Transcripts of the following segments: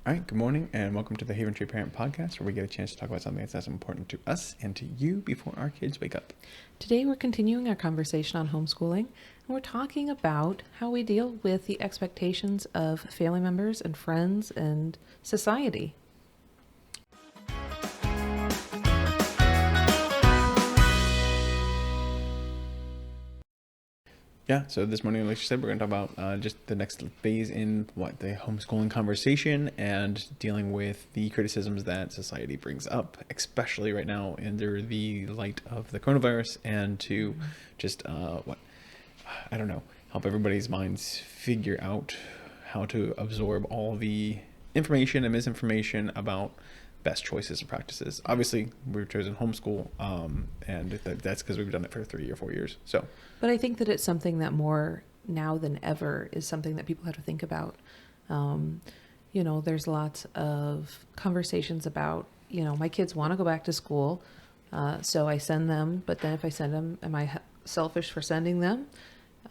All right, good morning and welcome to the Haventree Parent Podcast, where we get a chance to talk about something that's as important to us and to you before our kids wake up. Today we're continuing our conversation on homeschooling, and we're talking about how we deal with the expectations of family members and friends and society. Yeah, so this morning, like you said, we're going to talk about just the next phase in the homeschooling conversation and dealing with the criticisms that society brings up, especially right now under the light of the coronavirus, and to just help everybody's minds figure out how to absorb all the information and misinformation about best choices and practices. Obviously, we've chosen homeschool, and that's because we've done it for 3 or 4 years. But I think that it's something that more now than ever is something that people have to think about. There's lots of conversations about, my kids want to go back to school, so I send them. But then if I send them, am I selfish for sending them?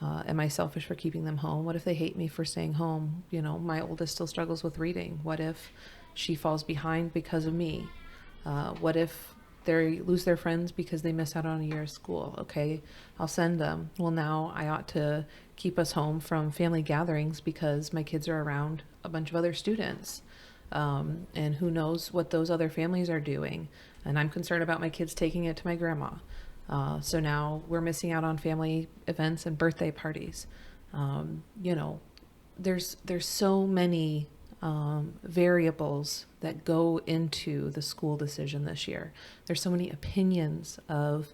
Am I selfish for keeping them home? What if they hate me for staying home? My oldest still struggles with reading. What if she falls behind because of me? What if they lose their friends because they miss out on a year of school? Okay, I'll send them. Well, now I ought to keep us home from family gatherings because my kids are around a bunch of other students. And who knows what those other families are doing. And I'm concerned about my kids taking it to my grandma. So now we're missing out on family events and birthday parties. There's so many variables that go into the school decision this year. There's so many opinions of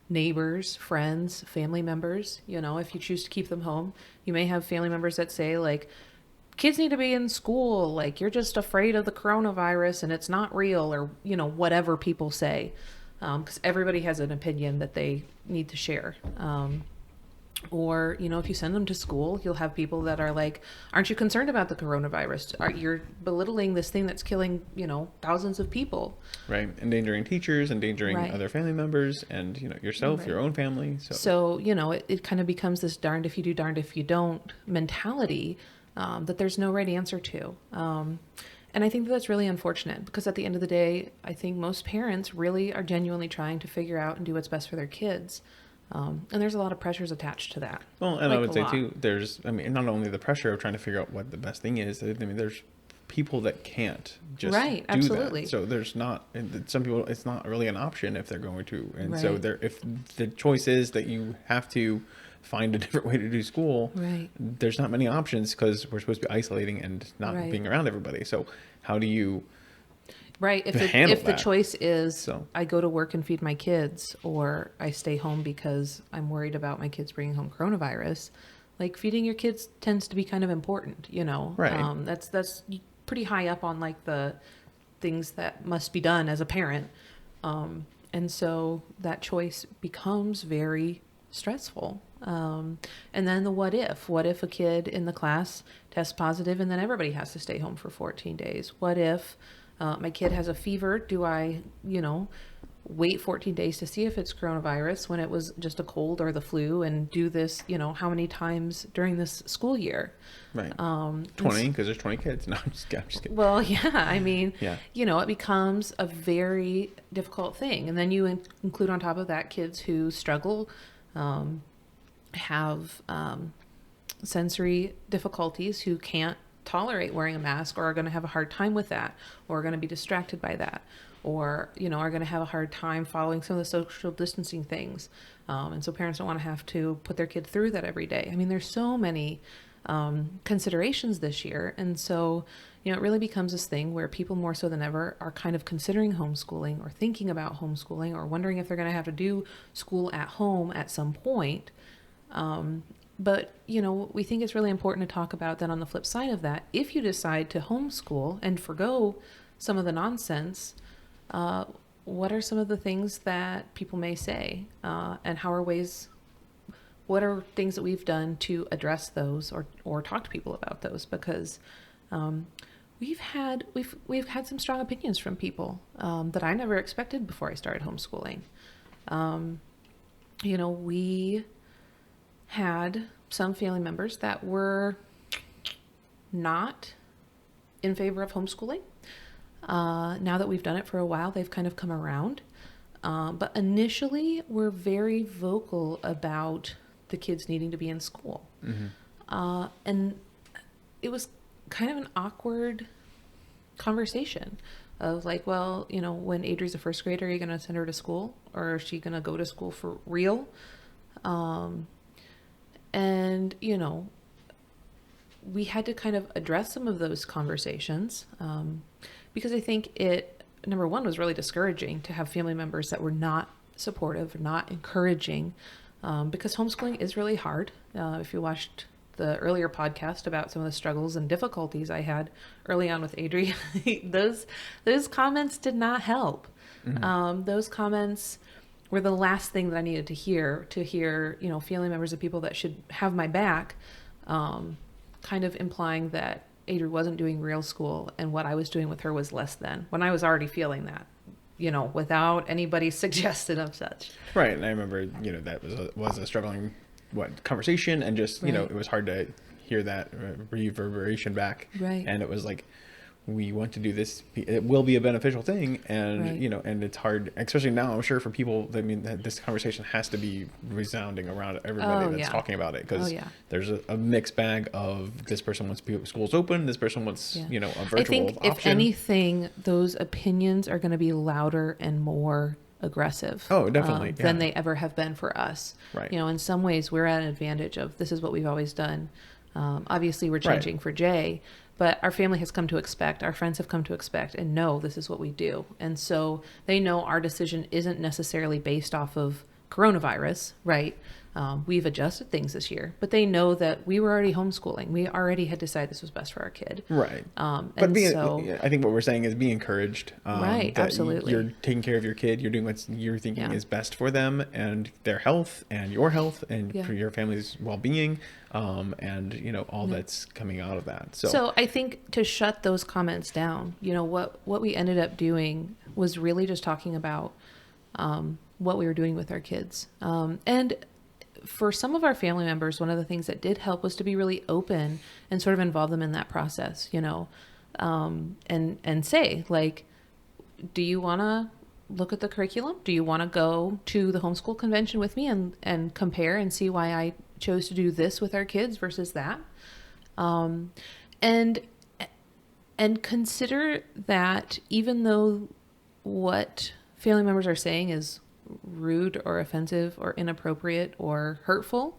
neighbors, friends, family members. If you choose to keep them home, you may have family members that say, like, kids need to be in school, like, you're just afraid of the coronavirus and it's not real, or whatever people say, because everybody has an opinion that they need to share. Or, if you send them to school, you'll have people that are like, aren't you concerned about the coronavirus? You're belittling this thing that's killing, thousands of people. Right. Endangering teachers, endangering other family members, and, yourself, your own family. So it kind of becomes this darned if you do, darned if you don't mentality that there's no right answer to. And I think that's really unfortunate, because at the end of the day, I think most parents really are genuinely trying to figure out and do what's best for their kids. And there's a lot of pressures attached to that. Well, and I would say too, there's not only the pressure of trying to figure out what the best thing is, there's people that can't just do absolutely. that. So there's not, some people, it's not really an option if they're going to. And so if the choice is that you have to find a different way to do school, there's not many options, because we're supposed to be isolating and not being around everybody. So how do you if the choice is I go to work and feed my kids, or I stay home because I'm worried about my kids bringing home coronavirus, like, feeding your kids tends to be kind of important, that's pretty high up on, like, the things that must be done as a parent. And so that choice becomes very stressful. And then the what if a kid in the class tests positive and then everybody has to stay home for 14 days? What if my kid has a fever? Do I, wait 14 days to see if it's coronavirus when it was just a cold or the flu, and do this, how many times during this school year? Right. 20, because there's 20 kids. No, I'm just kidding. Well, yeah, it becomes a very difficult thing. And then you include on top of that kids who struggle, have sensory difficulties, who can't tolerate wearing a mask, or are going to have a hard time with that, or are going to be distracted by that, or are going to have a hard time following some of the social distancing things, and so parents don't want to have to put their kid through that every day. There's so many considerations this year, and so it really becomes this thing where people more so than ever are kind of considering homeschooling, or thinking about homeschooling, or wondering if they're going to have to do school at home at some point. But, we think it's really important to talk about that on the flip side of that. If you decide to homeschool and forgo some of the nonsense, what are some of the things that people may say? And what are things that we've done to address those, or talk to people about those? Because we've had some strong opinions from people that I never expected before I started homeschooling. We had some family members that were not in favor of homeschooling. Now that we've done it for a while, they've kind of come around. But initially, we're very vocal about the kids needing to be in school. And it was kind of an awkward conversation of like, well, you know, when Adri's a first grader, are you going to send her to school, or is she going to go to school for real? And, you know, we had to kind of address some of those conversations because I think it, number one, was really discouraging to have family members that were not supportive, not encouraging, because homeschooling is really hard. If you watched the earlier podcast about some of the struggles and difficulties I had early on with Adri, those comments did not help. Those comments were the last thing that I needed to hear, you know, family members of people that should have my back, kind of implying that Adri wasn't doing real school and what I was doing with her was less than, when I was already feeling that, you know, without anybody suggesting of such. Right. And I remember, you know, that was a struggling conversation, and just, you know, it was hard to hear that reverberation back. Right. And it was like, we want to do this, it will be a beneficial thing, and you know, and it's hard, especially now, I'm sure, for people. I mean, that this conversation has to be resounding around everybody that's talking about it, because there's a mixed bag of, this person wants schools open, this person wants you know, a virtual I think option. If anything, those opinions are going to be louder and more aggressive than they ever have been for us. Right. You know, in some ways we're at an advantage of, this is what we've always done. Obviously we're changing for Jay, but our family has come to expect, our friends have come to expect and know this is what we do. And so they know our decision isn't necessarily based off of coronavirus, right? We've adjusted things this year, but they know that we were already homeschooling. We already had decided this was best for our kid. Right. But I think what we're saying is be encouraged. Right. That absolutely. You're taking care of your kid. You're doing what you're thinking is best for them and their health and your health and for your family's well-being. And you know, all that's coming out of that. So I think to shut those comments down, you know, what we ended up doing was really just talking about, what we were doing with our kids. And for some of our family members, one of the things that did help was to be really open and sort of involve them in that process, you know, and say, like, do you want to look at the curriculum? Do you want to go to the homeschool convention with me and compare and see why I chose to do this with our kids versus that? And consider that even though what family members are saying is rude or offensive or inappropriate or hurtful,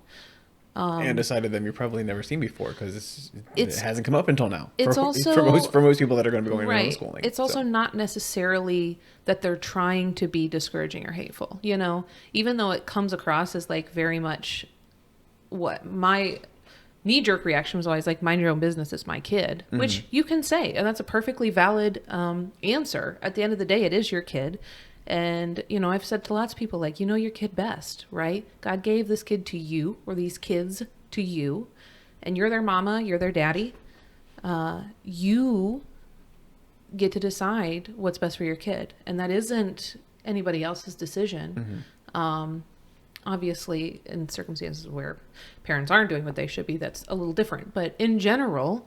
and a side of them you've probably never seen before, because it hasn't come up until now. It's for most people that are going to be going to homeschooling. It's also not necessarily that they're trying to be discouraging or hateful, you know, even though it comes across as like very much what my knee-jerk reaction was always like, mind your own business, it's my kid, which you can say, and that's a perfectly valid answer. At the end of the day, it is your kid. And, you know, I've said to lots of people, like, you know your kid best, right? God gave this kid to you, or these kids to you, and you're their mama, you're their daddy. You get to decide what's best for your kid, and that isn't anybody else's decision. Obviously, in circumstances where parents aren't doing what they should be, that's a little different. But in general,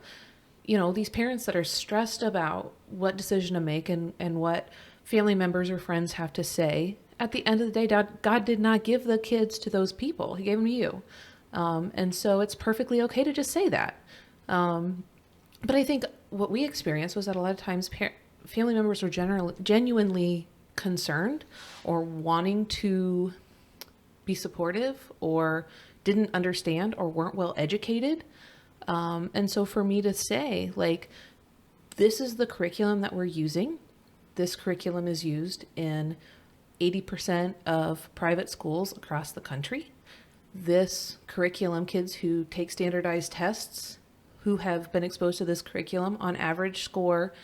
you know, these parents that are stressed about what decision to make and what family members or friends have to say, at the end of the day, God did not give the kids to those people. He gave them to you. And so it's perfectly okay to just say that. But I think what we experienced was that a lot of times family members were genuinely concerned or wanting to be supportive or didn't understand or weren't well educated. And so for me to say, like, this is the curriculum that we're using. This curriculum is used in 80% of private schools across the country. This curriculum, kids who take standardized tests, who have been exposed to this curriculum, on average score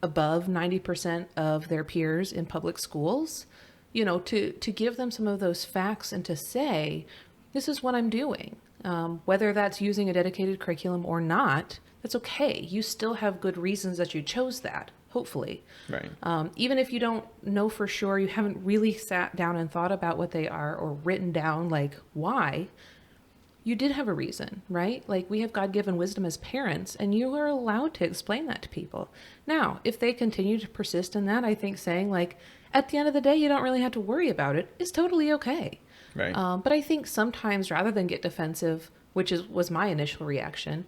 above 90% of their peers in public schools. You know, to give them some of those facts and to say, this is what I'm doing. Whether that's using a dedicated curriculum or not, that's okay. You still have good reasons that you chose that. Hopefully. Right. Even if you don't know for sure, you haven't really sat down and thought about what they are or written down, like, why, you did have a reason, right? Like, we have God-given wisdom as parents, and you are allowed to explain that to people. Now, if they continue to persist in that, I think saying, like, at the end of the day, you don't really have to worry about it is totally okay. Right. But I think sometimes, rather than get defensive, which was my initial reaction,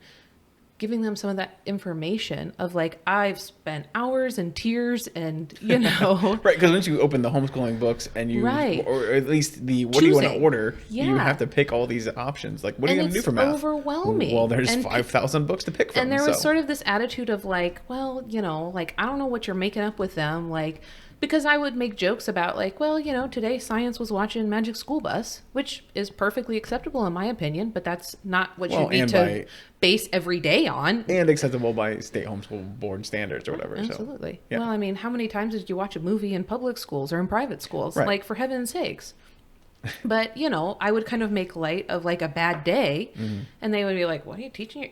giving them some of that information of, like, I've spent hours and tears and, Right, because once you open the homeschooling books and you, Right. or at least the what do you want to Choosing. order, you Yeah. have to pick all these options. Like, what are And you going to do it's for math? overwhelming. Well, there's And 5,000 books to pick from. And there was so. sort of this attitude of, like, well, like, I don't know what you're making up with them. Like, because I would make jokes about, like, well, today science was watching Magic School Bus, which is perfectly acceptable in my opinion, but that's not what you need to base every day on. And acceptable by state homeschool board standards or whatever. Absolutely. So, yeah. Well, I mean, how many times did you watch a movie in public schools or in private schools? Right. Like, for heaven's sakes. But, I would kind of make light of, like, a bad day, and they would be like, what are you teaching?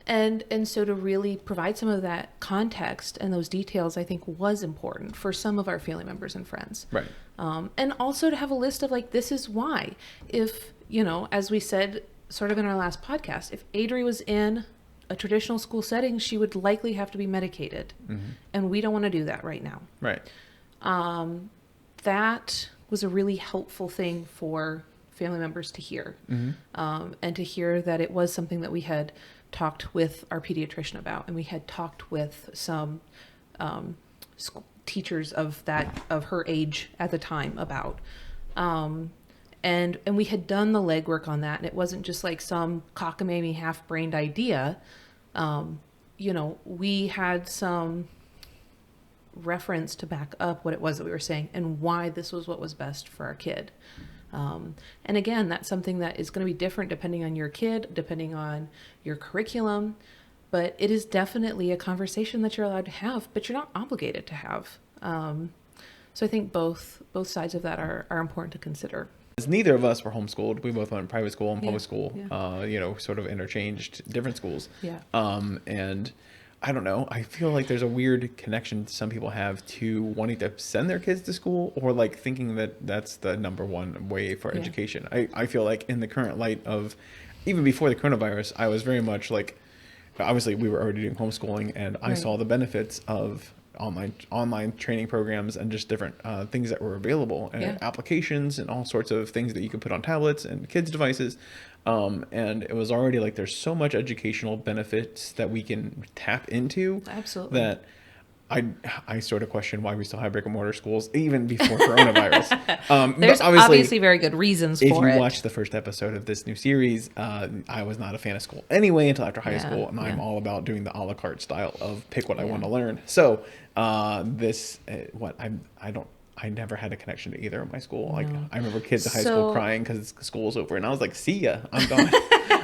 And so to really provide some of that context and those details, I think, was important for some of our family members and friends. Right. And also to have a list of, like, this is why. If, as we said sort of in our last podcast, if Adri was in a traditional school setting, she would likely have to be medicated. And we don't want to do that right now. Right. That was a really helpful thing for family members to hear. And to hear that it was something that we had talked with our pediatrician about, and we had talked with some teachers of her age at the time about, and we had done the legwork on that, and it wasn't just like some cockamamie half-brained idea. We had some reference to back up what it was that we were saying and why this was what was best for our kid. And again, that's something that is going to be different depending on your kid, depending on your curriculum, but it is definitely a conversation that you're allowed to have, but you're not obligated to have. So I think both sides of that are important to consider. As neither of us were homeschooled, we both went in private school and public school, Yeah. Sort of interchanged different schools. Yeah. And I don't know, I feel like there's a weird connection some people have to wanting to send their kids to school, or like thinking that that's the number one way for Yeah. education. I feel like in the current light of, even before the coronavirus, I was very much like, obviously we were already doing homeschooling, and I Right. saw the benefits of online training programs and just different things that were available, and Yeah. applications and all sorts of things that you could put on tablets and kids' devices. And it was already like, there's so much educational benefits that we can tap into. Absolutely. That I sort of question why we still have brick and mortar schools even before coronavirus. There's but obviously very good reasons if for you it. watch the first episode of this new series, I was not a fan of school anyway until after high Yeah, school, and I'm yeah. all about doing the a la carte style of pick what I Yeah. want to learn. So I never had a connection to either of my school. Like, No. I remember kids in high So- school crying because school was over, and I was like, "See ya, I'm gone,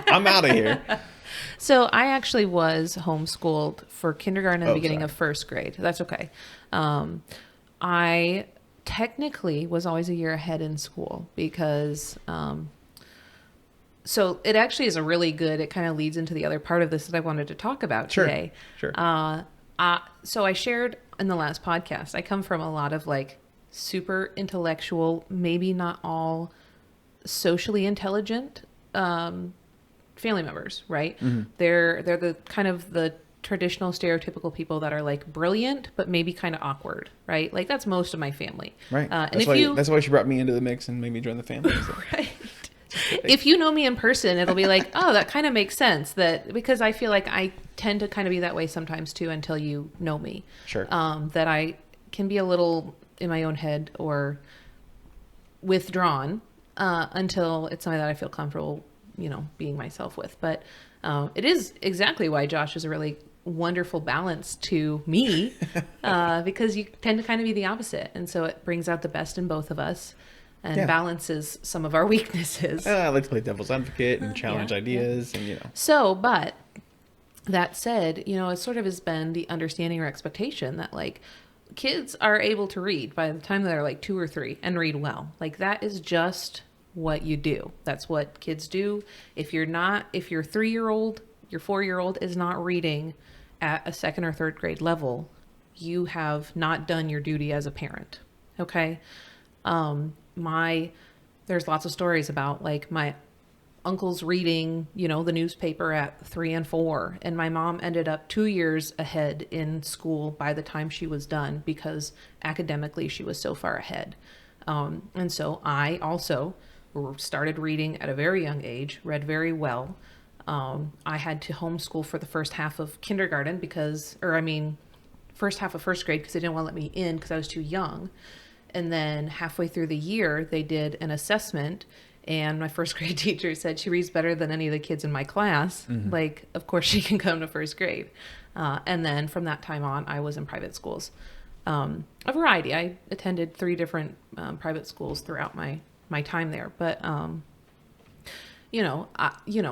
I'm out of here." So I actually was homeschooled for kindergarten and the Oh, beginning sorry. of first grade. That's okay. I technically was always a year ahead in school because, so it actually is a really good, it kind of leads into the other part of this that I wanted to talk about Sure, today. sure. So I shared in the last podcast, I come from a lot of like super intellectual, maybe not all socially intelligent, family members, right? Mm-hmm. They're the kind of the traditional stereotypical people that are like brilliant, but maybe kind of awkward, right? Like that's most of my family. Right. And That's if why that's why she brought me into the mix and made me join the family. So. right. If you know me in person, it'll be like, oh, that kind of makes sense. That because I feel like I tend to kind of be that way sometimes too until you know me. Sure. That I can be a little in my own head or withdrawn until it's something that I feel comfortable, being myself with. But it is exactly why Josh is a really wonderful balance to me because you tend to kind of be the opposite. And so it brings out the best in both of us and Yeah. balances some of our weaknesses. I like to play devil's advocate and challenge Yeah, ideas and So, but that said, it sort of has been the understanding or expectation that like kids are able to read by the time they're like 2 or 3 and read well. Like that is just what you do. That's what kids do. If your 3-year-old, your 4-year-old is not reading at a 2nd or 3rd grade level, you have not done your duty as a parent. Okay. There's lots of stories about like my uncle's reading, the newspaper at 3 and 4. And my mom ended up 2 years ahead in school by the time she was done because academically she was so far ahead. And so I also started reading at a very young age, read very well. I had to homeschool for the first half of kindergarten first half of first grade because they didn't want to let me in because I was too young. And then halfway through the year, they did an assessment. And my first grade teacher said she reads better than any of the kids in my class. Mm-hmm. Like, of course she can come to first grade. And then from that time on, I was in private schools. A variety. I attended 3 different private schools throughout my time there. But,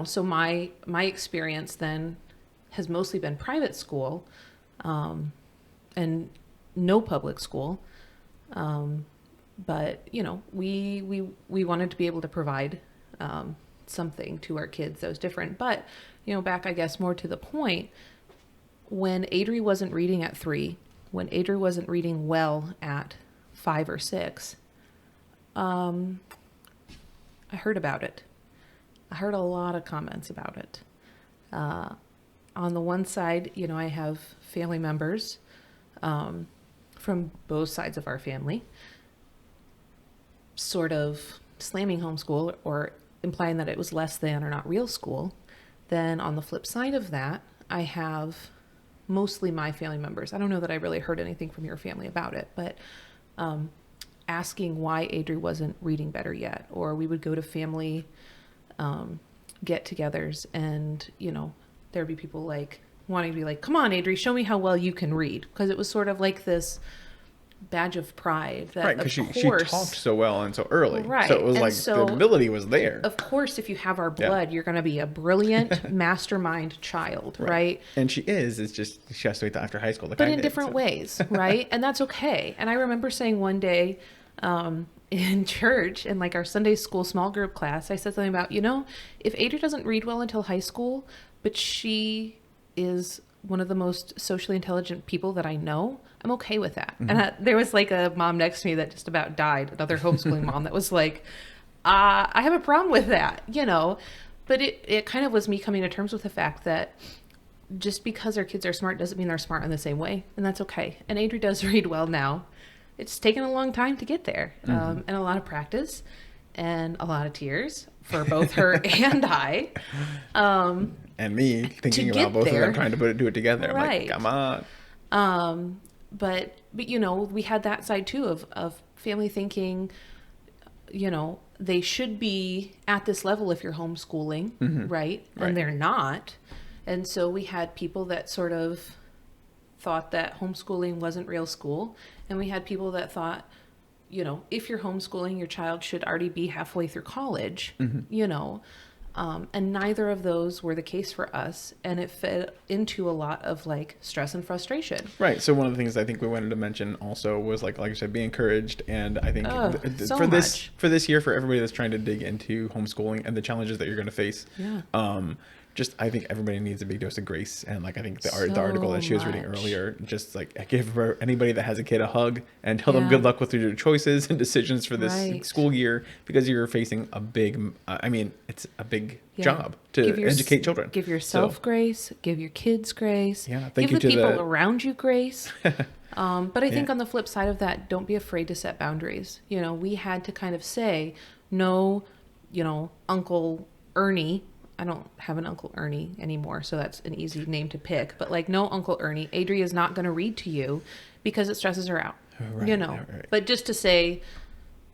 so my experience then has mostly been private school and no public school. But we wanted to be able to provide something to our kids that was different. But back, I guess, more to the point, when Adri wasn't reading at 3, when Adri wasn't reading well at 5 or 6, I heard about it. I heard a lot of comments about it. On the one side, I have family members from both sides of our family sort of slamming homeschool or implying that it was less than or not real school. Then on the flip side of that, I have mostly my family members. I don't know that I really heard anything from your family about it, but asking why Adri wasn't reading better yet. Or we would go to family get-togethers and, there'd be people like wanting to be like, come on, Adri, show me how well you can read. Because it was sort of like this badge of pride that, right, because she talked so well and so early, right? So it was and like so, the ability was there. Of course, if you have our blood, you're going to be a brilliant mastermind child, right? And she is. It's just she has to wait till after high school. But in different ways, right? And that's okay. And I remember saying one day in church, in like our Sunday school small group class, I said something about, if Adri doesn't read well until high school, but she is one of the most socially intelligent people that I know, I'm okay with that. Mm-hmm. And there was like a mom next to me that just about died, another homeschooling mom that was like, I have a problem with that, but it kind of was me coming to terms with the fact that just because our kids are smart doesn't mean they're smart in the same way. And that's okay. And Adri does read well now. It's taken a long time to get there, and a lot of practice and a lot of tears for both her and I. And me thinking about both of them trying to do it together. Right. I'm like, come on. But we had that side too of family thinking, they should be at this level if you're homeschooling, right? And they're not. And so we had people that sort of thought that homeschooling wasn't real school. And we had people that thought, if you're homeschooling, your child should already be halfway through college, and neither of those were the case for us. And it fed into a lot of like stress and frustration. Right. So one of the things I think we wanted to mention also was like I said, be encouraged. And I think for this year, for everybody that's trying to dig into homeschooling and the challenges that you're going to face, I think everybody needs a big dose of grace. And like, I think the article that she was reading earlier, just like give anybody that has a kid a hug and tell them good luck with your choices and decisions for this school year, because you're facing a big, it's a big job to educate children. Give yourself grace, give your kids grace, give the people around you grace. But I think on the flip side of that, don't be afraid to set boundaries. We had to kind of say, no, Uncle Ernie. I don't have an Uncle Ernie anymore, so that's an easy name to pick. But like, no, Uncle Ernie, Adri is not going to read to you because it stresses her out, Right. But just to say,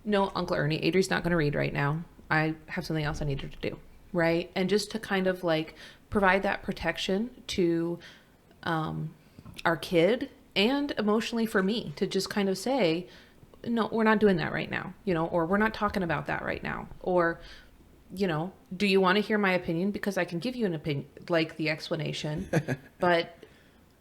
no, Uncle Ernie, Adri's not going to read right now. I have something else I need her to do, right? And just to kind of like provide that protection to our kid and emotionally for me to just kind of say, no, we're not doing that right now, or we're not talking about that right now, or do you want to hear my opinion? Because I can give you an opinion, like the explanation, but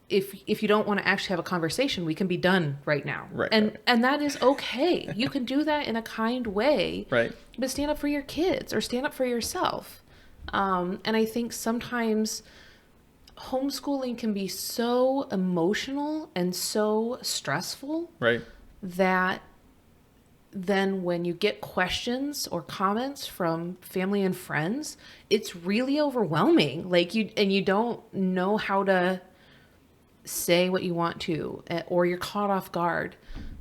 if you don't want to actually have a conversation, we can be done right now. Right. And that is okay. You can do that in a kind way, right? But stand up for your kids or stand up for yourself. And I think sometimes homeschooling can be so emotional and so stressful, right? That then when you get questions or comments from family and friends, it's really overwhelming. Like you don't know how to say what you want to, or you're caught off guard.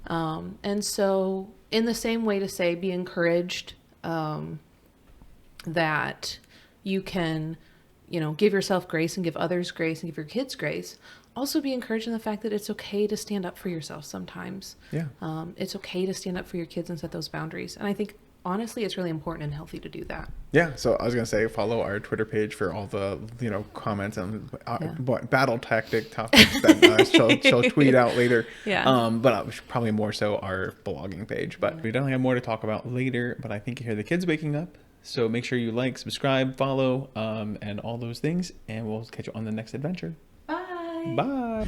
And so in the same way to say, be encouraged, that you can, give yourself grace and give others grace and give your kids grace. Also be encouraged in the fact that it's okay to stand up for yourself sometimes. Yeah. It's okay to stand up for your kids and set those boundaries. And I think, honestly, it's really important and healthy to do that. Yeah. So I was going to say, follow our Twitter page for all the, comments and what battle tactic topics that she'll tweet out later. Yeah. But probably more so our blogging page. But we definitely have more to talk about later. But I think you hear the kids waking up. So make sure you like, subscribe, follow, and all those things. And we'll catch you on the next adventure. Bye. Bye.